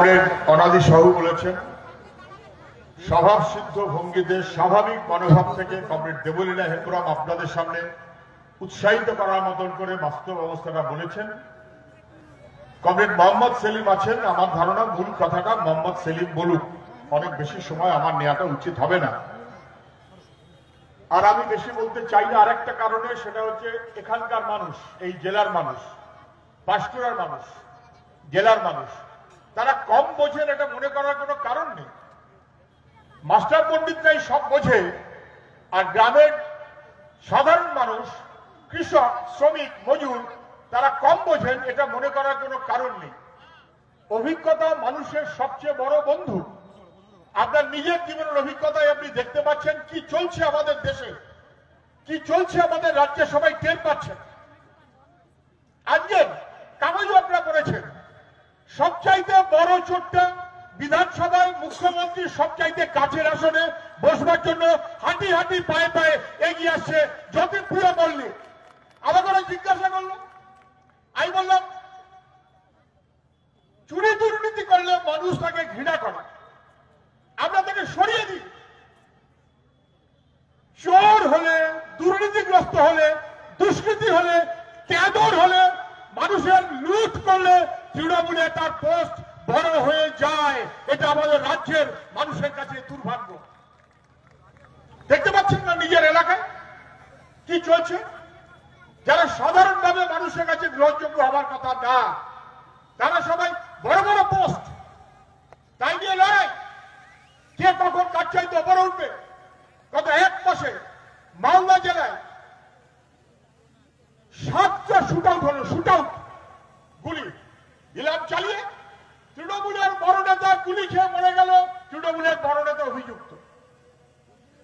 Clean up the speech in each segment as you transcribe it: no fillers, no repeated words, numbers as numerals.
Comrade অনাদি সাহু বলেছেন, স্বভাব সিদ্ধ ভঙ্গিতে স্বাভাবিক মনোভাব থেকে কমরেড দেবলীনা হেমব্রম আপনাদের সামনে উৎসাহিত করার মতন করে বাস্তব অবস্থাটা বলেছেন। কমরেড মোহাম্মদ সেলিম আছেন, আমার ধারণা মূল কথাটা মোহাম্মদ সেলিম বলুক, অনেক বেশি সময় আমার নেওয়াটা উচিত হবে না। আর আমি বেশি বলতে চাই না আরেকটা কারণে, সেটা হচ্ছে এখানকার মানুষ, এই জেলার মানুষ, পাঁশকুড়ার মানুষ, জেলার মানুষ, তারা কম বোঝেন এটা মনে করার কোনো কারণ নেই। মাস্টার পণ্ডিতরাই সব বোঝে, আর গ্রামের সাধারণ মানুষ, কৃষক, শ্রমিক, মজুর, তারা কম বোঝেন এটা মনে করার কোনো কারণ নেই। অভিজ্ঞতা মানুষের সবচেয়ে বড় বন্ধু। আপনার নিজের জীবনের অভিজ্ঞতায় আপনি দেখতে পাচ্ছেন কি চলছে আমাদের দেশে, কি চলছে আমাদের রাজ্যে, সবাই টের পাচ্ছেন। আজকে কাগজও আপনারা পড়েছেন, সবচাইতে বড় চোটটা বিধানসভায় মুখ্যমন্ত্রী সবচাইতে কাছের আসনে বসবার জন্য হাঁটি হাঁটি পায়ে পায়ে এগিয়ে আসছে জ্যোতিপ্রিয় মল্লিক। আমাকে ওরা জিজ্ঞাসা করলো, আমি বললাম চুরি দুর্নীতি করলে মানুষ তাকে ঘৃণা করে, আমরা তাকে সরিয়ে দিই। চোর হলে, দুর্নীতিগ্রস্ত হলে, দুষ্কৃতি হলে, ক্যাডর হলে, মানুষের লুট করলে তৃণমূলে তার পোস্ট বড় হয়ে যায়। এটা আমাদের রাজ্যের মানুষের কাছে দুর্ভাগ্য। দেখতে পাচ্ছেন না নিজের এলাকায় কি চলছে? যারা সাধারণভাবে মানুষের কাছে গ্রহণযোগ্য হবার কথা না, তারা সবাই বড় বড় পোস্ট, তাই নিয়ে লড়াই, কে কখন কাজ চাইতে ওপরে উঠবে। গত এক মাসে মালদা জেলায় 7টা শুট আউট হলো, শুট আউট, গুলি ইলাম চালিয়ে তৃণমূলের বড় নেতা গুলি খেয়ে মরে গেল, তৃণমূলের বড় নেতা অভিযুক্ত।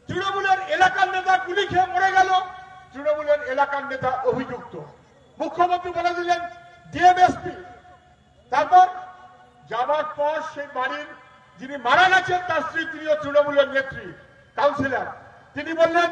তৃণমূলের এলাকার নেতা গুলি খেয়ে মরে গেল, তৃণমূলের এলাকার নেতা অভিযুক্ত। মুখ্যমন্ত্রী বলে দিলেন ডিএমএসপি। তারপর যাবার পর সেই বাড়ির যিনি মারা গেছেন তার স্ত্রী, তিনিও তৃণমূলের নেত্রী, কাউন্সিলর, তিনি বললেন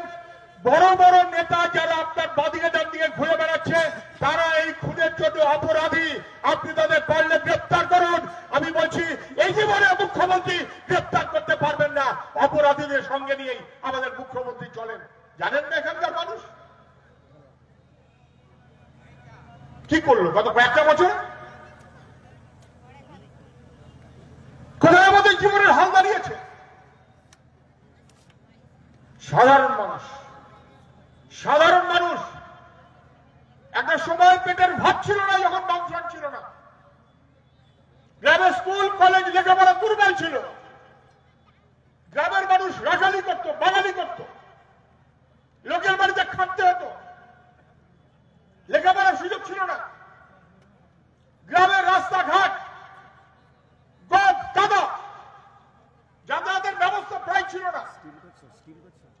বড় বড় নেতা যারা আপনার বাদিকে ডান দিকে ঘুরে বেড়াচ্ছে তারা এই খুনের জন্য অপরাধী, আপনি তাদের পারলে গ্রেপ্তার করুন। আমি বলছি এই জীবনে মুখ্যমন্ত্রী গ্রেপ্তার করতে পারবেন না, অপরাধীদের সঙ্গে নিয়েই আমাদের মুখ্যমন্ত্রী চলেন। জানেন না এখানকার মানুষ কি করলো গত কয়েকটা বছর? কোথায় আমাদের জীবনের হাল দাঁড়িয়েছে? সাধারণ মানুষ, সাধারণ মানুষ একটা সময় পেটের ভাত ছিল না, যখন বামফ্রন্ট ছিল না, গ্রামের স্কুল কলেজ লেখাপড়া দুর্বল ছিল, গ্রামের মানুষ রাখালি করত, বাঙালি করত, লোকের বাড়িতে খাটতে হতো, লেখাপড়ার সুযোগ ছিল না, গ্রামের রাস্তাঘাট গদ কাদা, যাতায়াতের ব্যবস্থা প্রায় ছিল না,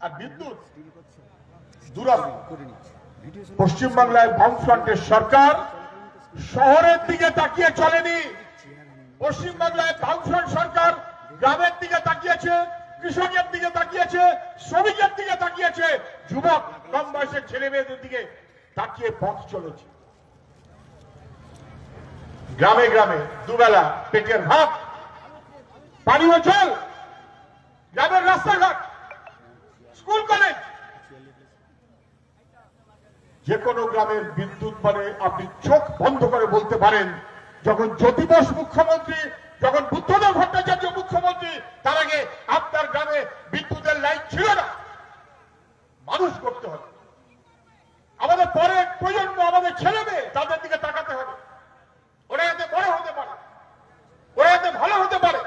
আর বিদ্যুৎ দুরাবি। পশ্চিমবাংলায় বামফ্রন্টের সরকার শহরের দিকে তাকিয়ে চলেনি, পশ্চিমবাংলায় বামফ্রন্ট সরকার গ্রামের দিকে তাকিয়েছে, কৃষকের দিকে তাকিয়েছে, শ্রমিকের দিকে তাকিয়েছে, যুবক কম বয়সের ছেলে মেয়েদের দিকে তাকিয়ে পথ চলেছে। গ্রামে গ্রামে দুবেলা পেটের ভাত, পানীয় জল, গ্রামের রাস্তাঘাট, স্কুল কলেজ, যে কোনো গ্রামের বিদ্যুৎ মানে আপনি চোখ বন্ধ করে বলতে পারেন যখন জ্যোতি বোস মুখ্যমন্ত্রী, যখন বুদ্ধদেব ভট্টাচার্য মুখ্যমন্ত্রী, তার আগে আপনার গ্রামে বিদ্যুতের লাইন ছিল না। মানুষ করতে হবে, আমাদের পরের প্রজন্ম, আমাদের ছেলে মেয়ে, তাদের দিকে তাকাতে হবে। ওরা যাতে বড় হতে পারে, ওরা যাতে ভালো হতে পারে,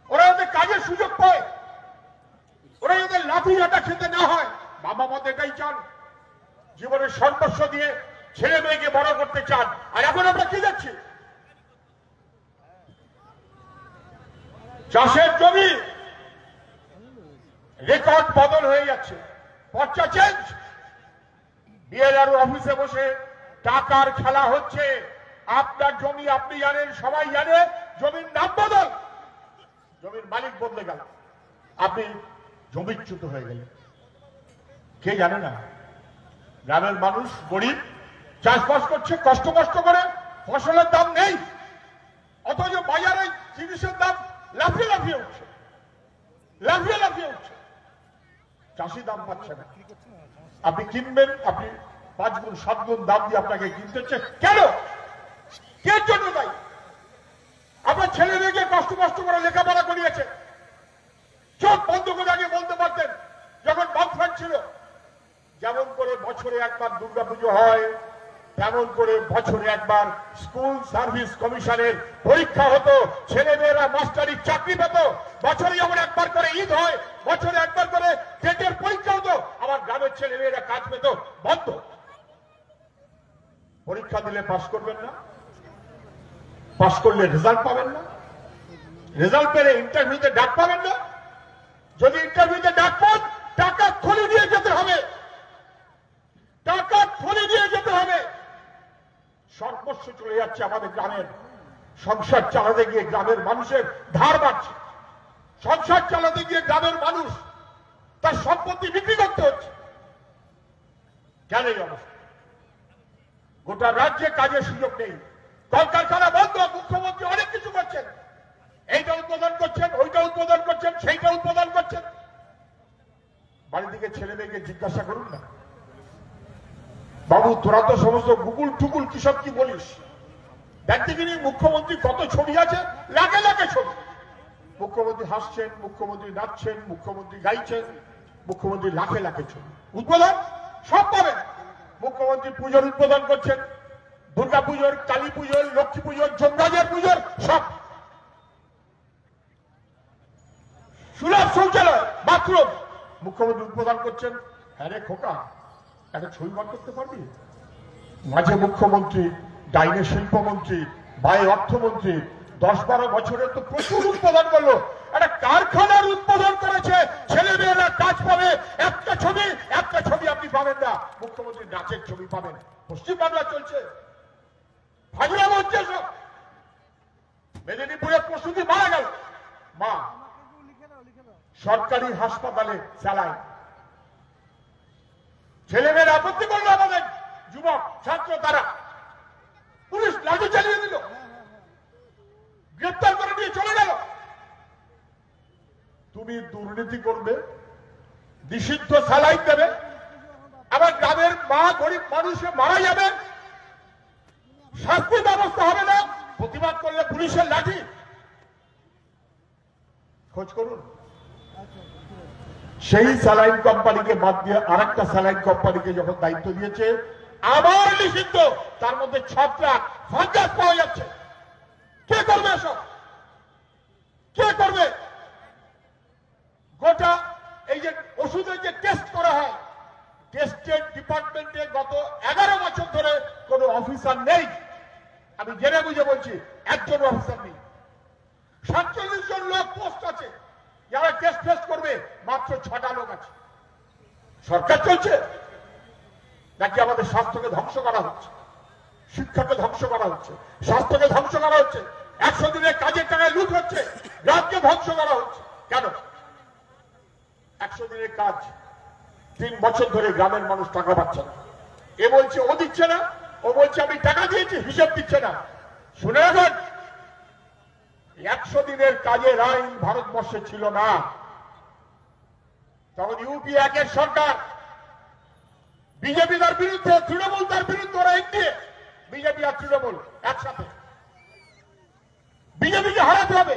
ওরা যাতে কাজের সুযোগ পায়, ওরা যাতে লাঠি ঝাঁটা খেতে না হয়। বাবা মা এটাই চান, জীবনের সর্বস্ব দিয়ে ছেলে মেয়েকে বড় করতে চান। আর এখন আমরা কি দেখছি? চাষের জমি রেকর্ড বদল হয়ে যাচ্ছে, পর্চা চেঞ্জ, বিএলআরও অফিসে বসে টাকার খেলা হচ্ছে। আপনার জমি আপনি জানেন, সবাই জানে, জমির নাম বদল, জমির মালিক বদলে গেল, আপনি জমিচ্যুত হয়ে গেলেন। কে জানে না? গ্রামের মানুষ গরিব, চাষবাস করছে কষ্ট করে, ফসলের দাম নেই, অথচ বাজারে জিনিসের দাম লাফিয়ে লাফিয়ে উঠছে, লাফিয়ে লাফিয়ে উঠছে, চাষি দাম পাচ্ছে না। আপনি কিনবেন, আপনি 5 গুণ 7 গুণ দাম দিয়ে আপনাকে কিনতে হচ্ছে। কেন? কে জন্য দায়ী? আপনার ছেলে মেয়েকে কষ্ট কষ্ট করে লেখাপড়া করিয়েছে, চোখ বন্ধ করে আগে বলতে পারতেন যখন বামফ্রন্ট ছিল, যেমন করে বছরে একবার দুর্গাপুজো হয়, তেমন করে বছরে একবার স্কুল সার্ভিস কমিশনের পরীক্ষা হতো, ছেলে মেয়েরা মাস্টারি চাকরি পেত, বছরে যেমন একবার করে ঈদ হয়, বছরে একবার করে টেটের পরীক্ষা হতো, আমার গ্রামের ছেলে মেয়েরা কাজ পেত। বন্ধ। পরীক্ষা দিলে পাস করবেন না, পাস করলে রেজাল্ট পাবেন না, রেজাল্ট পেলে ইন্টারভিউতে ডাক পাবেন না, যদি ইন্টারভিউতে ডাক পান টাকা থলি দিয়ে যেতে হবে, টাকা থলি দিয়ে যেতে হবে। সর্বস্ব চলে যাচ্ছে আমাদের গ্রামের। সংসার চালাতে গিয়ে গ্রামের মানুষের ধার বাড়ছে, সংসার চালাতে গিয়ে গ্রামের মানুষ তার সম্পত্তি বিক্রি করতে হচ্ছে। কেন এই অবস্থা? গোটা রাজ্যে কাজের সুযোগ নেই, কলকারখানা বন্ধ, মুখ্যমন্ত্রী অনেক কিছু করছেন, এইটা উদ্বোধন করছেন, ওইটা উদ্বোধন করছেন, সেইটা উদ্বোধন করছেন। বাড়ি থেকে ছেলে মেয়েকে জিজ্ঞাসা করুন না, বাবু তোরা তো সমস্ত গুগল টুকুল কি সব কি বলিস, দেখতে কিনি মুখ্যমন্ত্রী কত ছবি আছে, লাখে লাখে ছবি। মুখ্যমন্ত্রী হাসছেন, মুখ্যমন্ত্রী নাচছেন, মুখ্যমন্ত্রী গাইছেন, মুখ্যমন্ত্রী লাখে লাখে ছবি। উদ্বোধন সব পাবেন। মুখ্যমন্ত্রী পুজোর উদ্বোধন করছেন, দুর্গা পুজোর, কালী পুজোর, লক্ষ্মী পুজোর, যমরাজের পুজোর, সব। সুলভ শৌচালয়, বাথরুম মুখ্যমন্ত্রী উদ্বোধন করছেন। হ্যাঁ রে খোকা, একটা ছবি বার করতে পারবি? মাঝে মুখ্যমন্ত্রী, ডাইনে শিল্পমন্ত্রী, বাই অর্থমন্ত্রী 10-12 বছরের তো প্রচুর উদ্বোধন করলো। একটা কারখানার উদ্বোধন করেছে, ছেলে মেয়েরা কাজ পাবে। একটা ছবি আপনি পাবেন না, মুখ্যমন্ত্রী নাচের ছবি পাবেন। পশ্চিমবাংলা চলছে, ফাজলামো হচ্ছে সব। মেদিনীপুরে প্রসূতি মারা গেল, মা সরকারি হাসপাতালে চালায়, ছেলেমেয়েরা আপত্তি করলো, আমাদের যুবক ছাত্র তারা, পুলিশ লাঠি চালিয়ে দিল, গ্রেপ্তার করে নিয়ে চলে গেল। তুমি দুর্নীতি করবে, নিষিদ্ধ স্যালাইন দেবে, আবার গ্রামের মা গরিব মানুষে মারা যাবে, শাস্তি ব্যবস্থা হবে না, প্রতিবাদ করলে পুলিশের লাঠি। খোঁজ করুন। সেই স্যালাইন কোম্পানিকে বাদ দিয়ে আরেকটা স্যালাইন কোম্পানিকে যখন দায়িত্ব দিয়েছে, আবার নিষিদ্ধ, তার মধ্যে 6 ট্রাক ফাঙ্গাস পাওয়া যাচ্ছে। কে করবে এসব? কে করবে? গোটা এই যে ওষুধের যে টেস্ট করা হয়, টেস্টের ডিপার্টমেন্টে গত 11 বছর ধরে কোন অফিসার নেই। আমি জেনে বুঝে বলছি, একজন অফিসার নেই। 47 জন লোক পোস্ট আছে, যারা টেস্ট ফেস্ট করবে, মাত্র 6টা লোক আছে। সরকার চলছে নাকি আমাদের স্বাস্থ্যকে ধ্বংস করা হচ্ছে, শিক্ষাকে ধ্বংস করা হচ্ছে, স্বাস্থ্যকে ধ্বংস করা হচ্ছে, 100 দিনের কাজের টাকায় লুট হচ্ছে, রাজ্যকে ধ্বংস করা হচ্ছে। কেন? 100 দিনের কাজ 3 বছর ধরে গ্রামের মানুষ টাকা পাচ্ছে না। এ বলছে ও দিচ্ছে না, ও বলছে আমি টাকা দিয়েছি, হিসাব দিচ্ছে না। শুনে রাখুন, 100 দিনের কাজের আইন ভারতবর্ষে ছিল না। তখন ইউপি 1-এর সরকার, বিজেপি তার বিরুদ্ধে, তৃণমূল তার বিরুদ্ধে, ওরা এগিয়ে, বিজেপি আর তৃণমূল একসাথে। বিজেপিকে হারাতে হবে,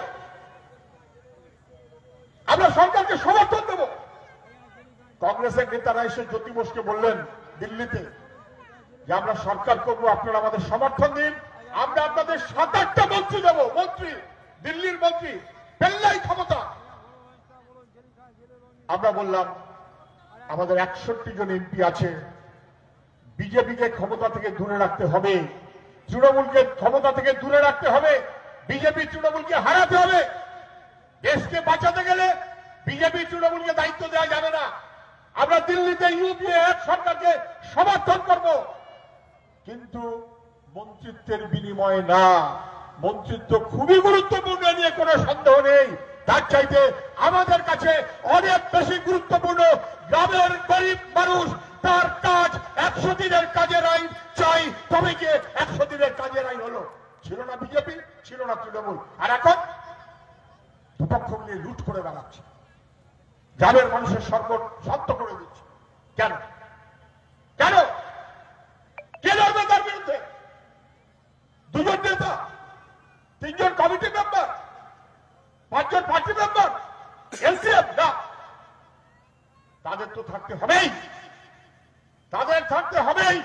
আমরা সরকারকে সমর্থন দেব। কংগ্রেসের নেতারা এসে জ্যোতি বোসকে বললেন দিল্লিতে যে আমরা সরকার করবো, আপনারা আমাদের সমর্থন দিন, আমরা আপনাদের 7-8টা মন্ত্রী দেব। মন্ত্রী, দিল্লির মন্ত্রী, পেল্লাই ক্ষমতা। আমরা বললাম আমাদের 61 জন এমপি আছে, বিজেপিকে ক্ষমতা থেকে দূরে রাখতে হবে, তৃণমূলকে ক্ষমতা থেকে দূরে রাখতে হবে, বিজেপি তৃণমূলকে হারাতে হবে। দেশকে বাঁচাতে গেলে বিজেপি তৃণমূলকে দায়িত্ব দেওয়া যাবে না। আমরা দিল্লিতে ইউপিএ 1 সরকারকে সমর্থন করব, কিন্তু মন্ত্রিত্বের বিনিময়ে না। মন্ত্রিত্ব খুবই গুরুত্বপূর্ণ, নিয়ে কোনো সন্দেহ নেই। তার চাইতে আমাদের কাছে অনেক বেশি গুরুত্বপূর্ণ গ্রামের গরিব মানুষ, তার কাজ। 100 দিনের কাজের আইন চাই, তবে গিয়ে 100 দিনের কাজের আইন হলো। ছিল না বিজেপি, ছিল না তৃণমূল, আর এখন দুপক্ষ মিলে লুট করে বেড়াচ্ছে, গ্রামের মানুষের সর্বত শান্ত করে দিচ্ছে। কেন কেন কে লড়বে তার বিরুদ্ধে? দুজন নেতা, তিনজন কমিটি মেম্বার, পাঁচজন পার্টি মেম্বার, এলসিএফ না, তাদের তো থাকতে হবেই, তাদের থাকতে হবেই।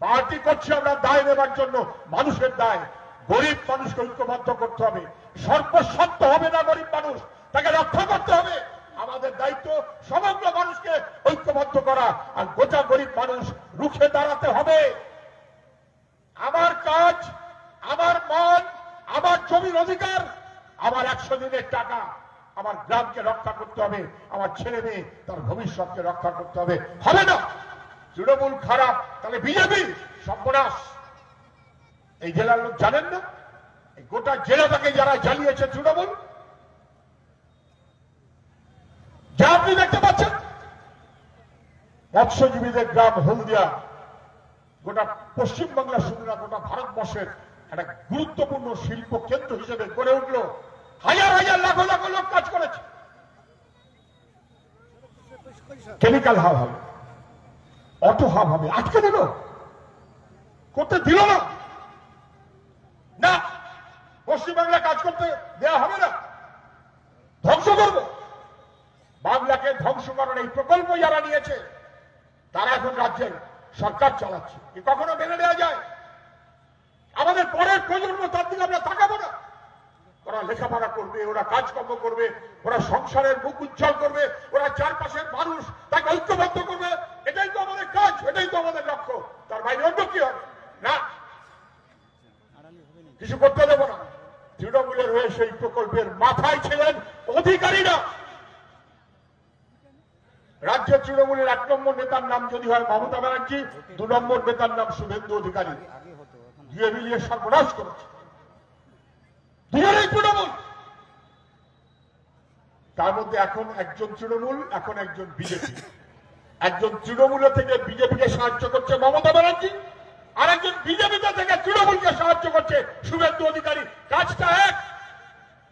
পার্টি করছি আমরা দায় নেবার জন্য, মানুষের দায়। গরিব মানুষকে ঐক্যবদ্ধ করতে হবে, সর্বস্বার্থ হবে না গরিব মানুষ, তাকে রক্ষা করতে হবে। আমাদের দায়িত্ব সমগ্র মানুষকে ঐক্যবদ্ধ করা, আর গোটা গরিব মানুষ রুখে দাঁড়াতে হবে। আমার কাজ, আমার মান, আমার জমির অধিকার, আমার 100 দিনের টাকা, আমার গ্রামকে রক্ষা করতে হবে, আমার ছেলে মেয়ে তার ভবিষ্যৎকে রক্ষা করতে হবে। হবে না তৃণমূল খারাপ, তাহলে বিজেপি সর্বনাশ। এই জেলার লোক জানেন না, এই গোটা জেলাটাকে যারা জ্বালিয়েছে তৃণমূল, যা আপনি দেখতে পাচ্ছেন। মৎস্যজীবীদের গ্রাম হলদিয়া গোটা পশ্চিমবাংলা শুধু না, গোটা ভারতবর্ষের একটা গুরুত্বপূর্ণ শিল্প কেন্দ্র হিসেবে গড়ে উঠল। হাজার হাজার লাখ লাখ লোক কাজ করেছে। কেমিক্যাল হাব হবে, অটো হাব হবে, আটকে দিল, করতে দিল না। না, পশ্চিমবাংলা কাজ করতে দেওয়া হবে না, ধ্বংস করব। বাংলাকে ধ্বংস করার এই প্রকল্প যারা নিয়েছে, তারা এখন রাজ্যের সরকার চালাচ্ছে। কি কখনো মেনে নেওয়া যায়? আমাদের পরের প্রজন্ম তার দিকে আমরা তাকাবো না? ওরা লেখাপড়া করবে, ওরা কাজকর্ম করবে, ওরা সংসারের মুখ উজ্জ্বল করবে, ওরা চারপাশের মানুষ তাকে ঐক্যবদ্ধ করবে। এটাই তো আমাদের কাজ, এটাই তো আমাদের লক্ষ্য। তার বাইরে অন্য কি হবে? না, কিছু করতে দেব না। তৃণমূলের হয়ে সেই প্রকল্পের মাথায় ছিলেন অধিকারীরা। রাজ্যের তৃণমূলের 1 নম্বর নেতার নাম যদি হয় মমতা ব্যানার্জি, 2 নম্বর নেতার নাম শুভেন্দু অধিকারী। দুয়ে মিলিয়ে সর্বনাশ করেছে, দুজনেই তৃণমূল। তার মধ্যে এখন একজন তৃণমূল, এখন একজন বিজেপি। একজন তৃণমূলে থেকে বিজেপিকে সাহায্য করছে মমতা ব্যানার্জি, আর একজন বিজেপিতে থেকে তৃণমূলকে সাহায্য করছে শুভেন্দু অধিকারী। কাজটা এক,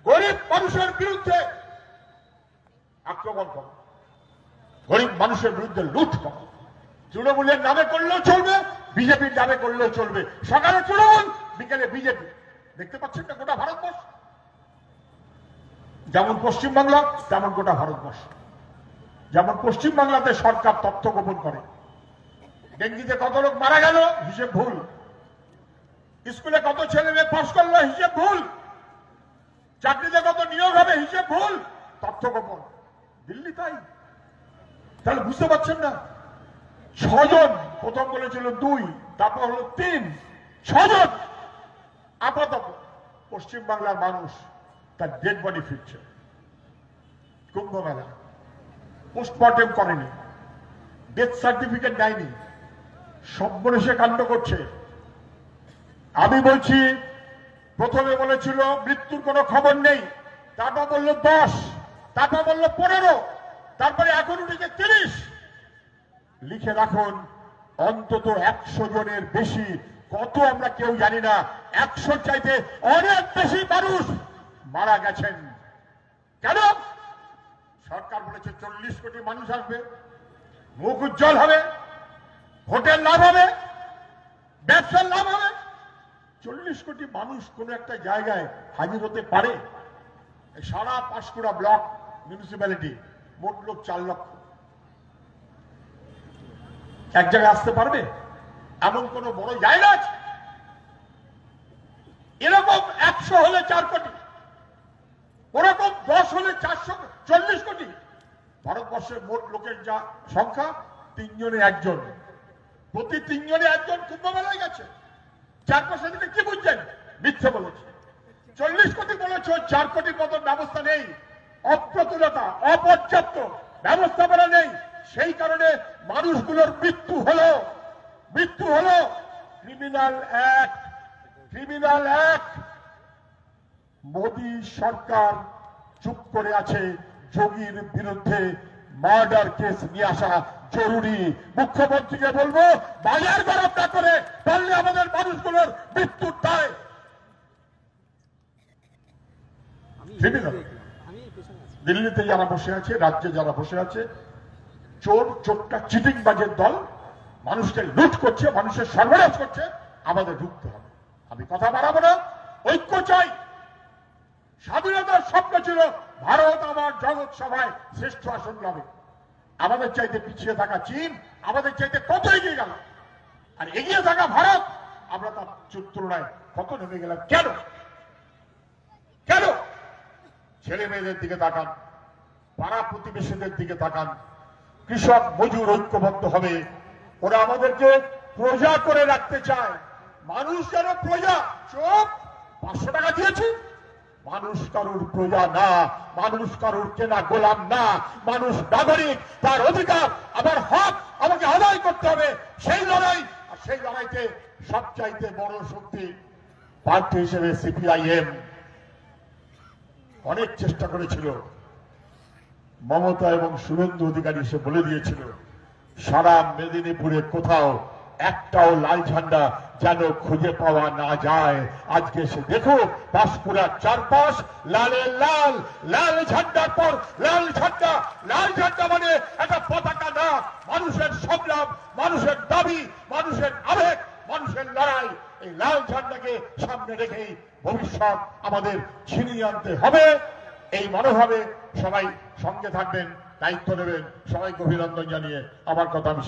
গরিব মানুষের বিরুদ্ধে আক্রমণ করো, গরিব মানুষের বিরুদ্ধে লুট করো। তৃণমূলের নামে করলেও চলবে, বিজেপির নামে করলেও চলবে। সকালে তৃণমূল, বিকেলে বিজেপি। দেখতে পাচ্ছেন না গোটা ভারতবর্ষ? যেমন পশ্চিমবাংলা তেমন গোটা ভারতবর্ষ। যেমন পশ্চিমবাংলাতে সরকার তথ্য গোপন করে, ডেঙ্গিতে কত লোক মারা গেল হিসেব ভুল, স্কুলে কত ছেলে মেয়ে পাস করলো হিসেব ভুল, চাকরিতে কত নিয়োগ হবে হিসেব ভুল, তথ্য গোপন। দিল্লি তাই। তাহলে বুঝতে পারছেন না? 6 জন, প্রথম বলেছিল 2, তারপর হলো 3, 6 জন। আপাতত পশ্চিমবাংলার মানুষ তার ডেড বডি ফিরছে। কুম্ভ মেলা পোস্টমর্টেম করেনি, ডেথ সার্টিফিকেট দেয়নি, সর্বনেশে কাণ্ড করছে। আমি বলছি, প্রথমে বলেছিল মৃত্যুর কোনো খবর নেই, তারপর বলল 10, তারপর বলল 15, তারপরে এখন উঠেছে 30। লিখে রাখুন, অন্তত 100 জনের বেশি, কত আমরা কেউ জানি না, 100 চাইতে অনেক বেশি মানুষ মারা গেছেন। কেন? সরকার বলেছে 40 কোটি মানুষ আসবে, মুখ উজ্জ্বল হবে, ভোটের লাভ হবে, ব্যবসার লাভ হবে। 40 কোটি মানুষ কোন একটা জায়গায় হাজির হতে পারে? সারা পাঁশকুড়া ব্লক মিউনিসিপ্যালিটি মোট লোক 4 লক্ষ, এক জায়গায় আসতে পারবে? এমন কোন বড় জায়গা আছে? এরকম 100 হলে 4 কোটি, ওরকম 10 হলে 440 কোটি। ভারতবর্ষের মোট লোকের যা সংখ্যা, 3 জনে 1 জন, প্রতি 3 জনে 1 জন কুম্ভ মেলায় গেছে। 4% থেকে কি বুঝছেন? মিথ্যে বলেছে। 40 কোটি বলেছ, 4 কোটির মতন ব্যবস্থা নেই, অপ্রতুলতা, অপর্যাপ্ত ব্যবস্থাপনা নেই। সেই কারণে মানুষগুলোর মৃত্যু হলো। Criminal act. মোদী সরকার চুপ করে আছে। যোগীর বিরুদ্ধে মার্ডার কেস নিয়ে আসা জরুরি। মুখ্যমন্ত্রীকে বলবো, বাজার গরম না করে পারলে আমাদের মানুষগুলোর মৃত্যুর দায় ক্রিমিনাল। দিল্লিতে যারা বসে আছে, রাজ্যে যারা বসে আছে, চোরটা চিটিং বাজের দল, মানুষকে লুট করছে, মানুষের সরবরাহ করছে, আমাদের ঢুকতে হবে। আমি কথা বাড়াবো না, ঐক্য চাই। স্বাধীনতার স্বপ্ন ছিল ভারত আমার জগৎ সভায় শ্রেষ্ঠ আসন পাবে। আমাদের চাইতে পিছিয়ে থাকা চীন আমাদের চাইতে কত এগিয়ে গেল, আর এগিয়ে থাকা ভারত আমরা তার তুলনায় কত নেমে গেলাম। কেন? কেন? ছেলে মেয়েদের দিকে তাকান, পাড়া প্রতিবেশীদের দিকে তাকান, কৃষক মজুর ঐক্যবদ্ধ হবে। ওরা আমাদেরকে প্রজা করে রাখতে চায়। মানুষ যেন প্রজা। চোখ 500 টাকা দিয়েছি, মানুষ কারুর প্রজা না, মানুষ কারুর কেনা গোলাম না, মানুষ নাগরিক, তার অধিকার, আমার হক আমাকে আদায় করতে হবে। সেই লড়াই, আর সেই লড়াইতে সবচাইতে বড় শক্তি পার্টি হিসেবে সিপিআইএম অনেক চেষ্টা করেছিল। মমতা এবং শুভেন্দু অধিকারী এসে বলে দিয়েছিল, সারা মেদিনীপুরে কোথাও একটাও লাল ঝান্ডা যেন খুঁজে পাওয়া না যায়। আজকে সে দেখো পাঁশকুড়ার চারপাশ লালে লাল, লাল ঝান্ডার পর লাল ঝান্ডা। লাল ঝান্ডা মানে একটা পতাকা না, মানুষের সংগ্রাম, মানুষের দাবি, মানুষের আবেগ, মানুষের লড়াই। এই লাল ঝান্ডাকে সামনে রেখেই ভবিষ্যৎ আমাদের ছিনিয়ে আনতে হবে। এই মনোভাবে সবাই সঙ্গে থাকবেন, দায়িত্ব নেবেন। সবাইকে অভিনন্দন জানিয়ে আমার কথা আমি